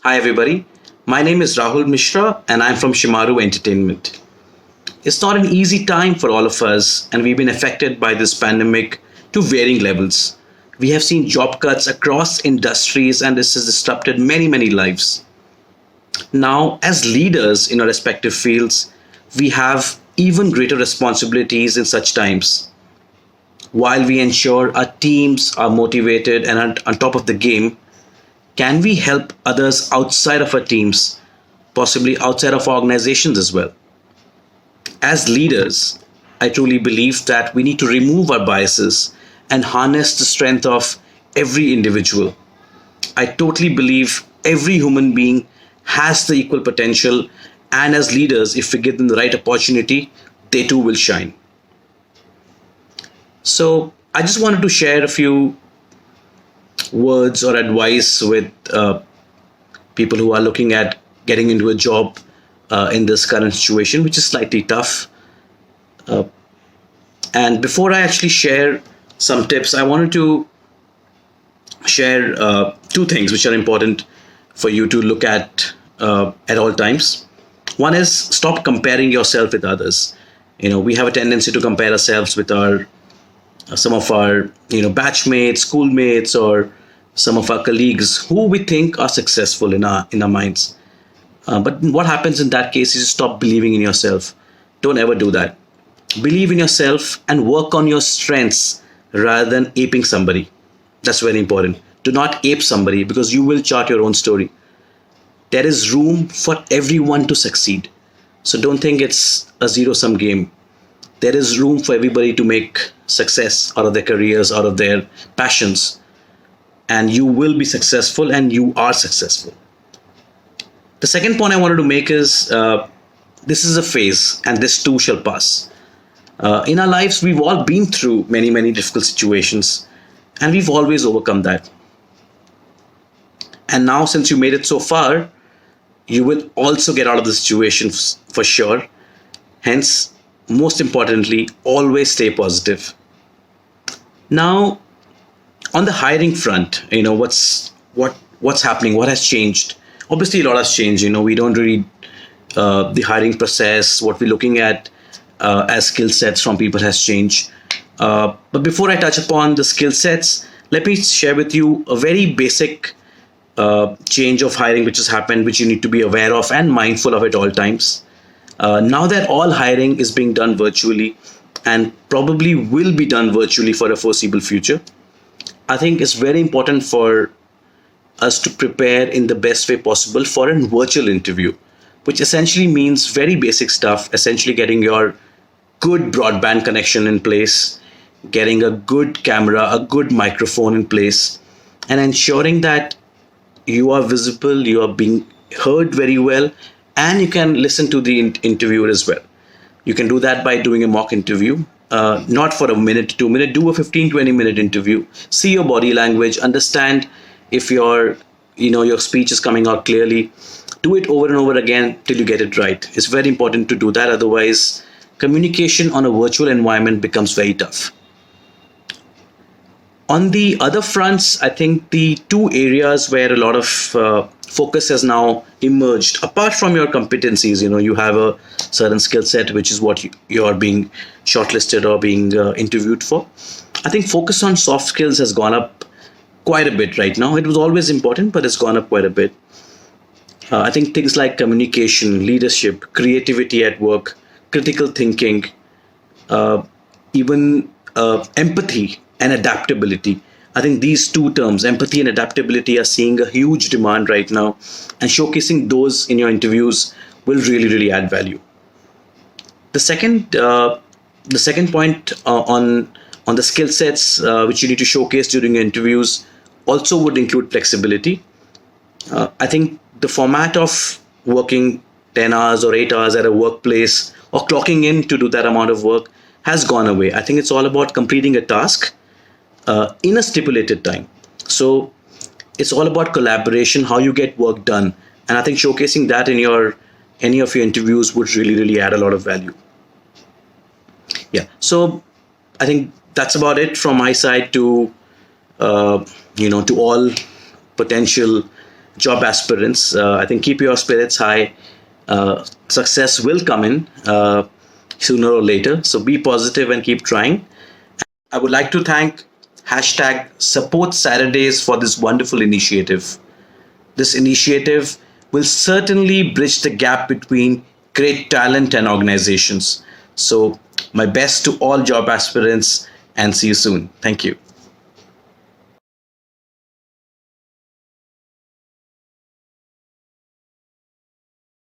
Hi, everybody. My name is Rahul Mishra, and I'm from Shemaroo Entertainment. It's not an easy time for all of us, and we've been affected by this pandemic to varying levels. We have seen job cuts across industries, and this has disrupted many lives. Now, as leaders in our respective fields, we have even greater responsibilities in such times. While we ensure our teams are motivated and are on top of the game, can we help others outside of our teams, possibly outside of our organizations as well? As leaders, I truly believe that we need to remove our biases and harness the strength of every individual. I totally believe every human being has the equal potential, and as leaders, if we give them the right opportunity, they too will shine. So, I just wanted to share a few words or advice with people who are looking at getting into a job in this current situation, which is slightly tough. Uh, and before I actually share some tips, I wanted to share two things which are important for you to look at all times. One is stop comparing yourself with others. We have a tendency to compare ourselves with our some of our batchmates, schoolmates, or some of our colleagues who we think are successful in our minds. But what happens in that case is you stop believing in yourself. Don't ever do that. Believe in yourself and work on your strengths rather than aping somebody. That's very important. Do not ape somebody because you will chart your own story. There is room for everyone to succeed. So don't think it's a zero sum game. There is room for everybody to make success out of their careers, out of their passions. And you will be successful, and you are successful. The second point I wanted to make is this is a phase, and this too shall pass. In our lives, we've all been through many difficult situations, and we've always overcome that. And now, since you made it so far, you will also get out of the situation for sure. Hence, most importantly, always stay positive. Now, on the hiring front, what's happening, what has changed? Obviously, a lot has changed. We don't really the hiring process, what we're looking at as skill sets from people has changed. But before I touch upon the skill sets, let me share with you a very basic change of hiring which has happened, which you need to be aware of and mindful of at all times. Now that all hiring is being done virtually and probably will be done virtually for a foreseeable future, I think it's very important for us to prepare in the best way possible for a virtual interview, which essentially means very basic stuff, essentially getting your good broadband connection in place, getting a good camera, a good microphone in place, and ensuring that you are visible, you are being heard very well, and you can listen to the interviewer as well. You can do that by doing a mock interview, not for a minute, 2 minute, do a 15-20 minute interview, see your body language, understand if your speech is coming out clearly. Do it over and over again till you get it right. It's very important to do that. Otherwise, communication on a virtual environment becomes very tough. On the other fronts, I think the two areas where a lot of focus has now emerged, apart from your competencies, you have a certain skill set, which is what you are being shortlisted or being interviewed for. I think focus on soft skills has gone up quite a bit right now. It was always important, but it's gone up quite a bit. I think things like communication, leadership, creativity at work, critical thinking, even empathy and adaptability. I think these two terms, empathy and adaptability, are seeing a huge demand right now, and showcasing those in your interviews will really add value. The second point on the skill sets which you need to showcase during your interviews also would include flexibility. I think the format of working 10 hours or 8 hours at a workplace or clocking in to do that amount of work has gone away. I think it's all about completing a task in a stipulated time. So it's all about collaboration, how you get work done. And I think showcasing that in any of your interviews would really add a lot of value. Yeah. So I think that's about it from my side to to all potential job aspirants, I think keep your spirits high. Success will come in sooner or later. So be positive and keep trying. I would like to thank hashtag Support Saturdays for this wonderful initiative. This initiative will certainly bridge the gap between great talent and organizations. So, my best to all job aspirants and see you soon. Thank you.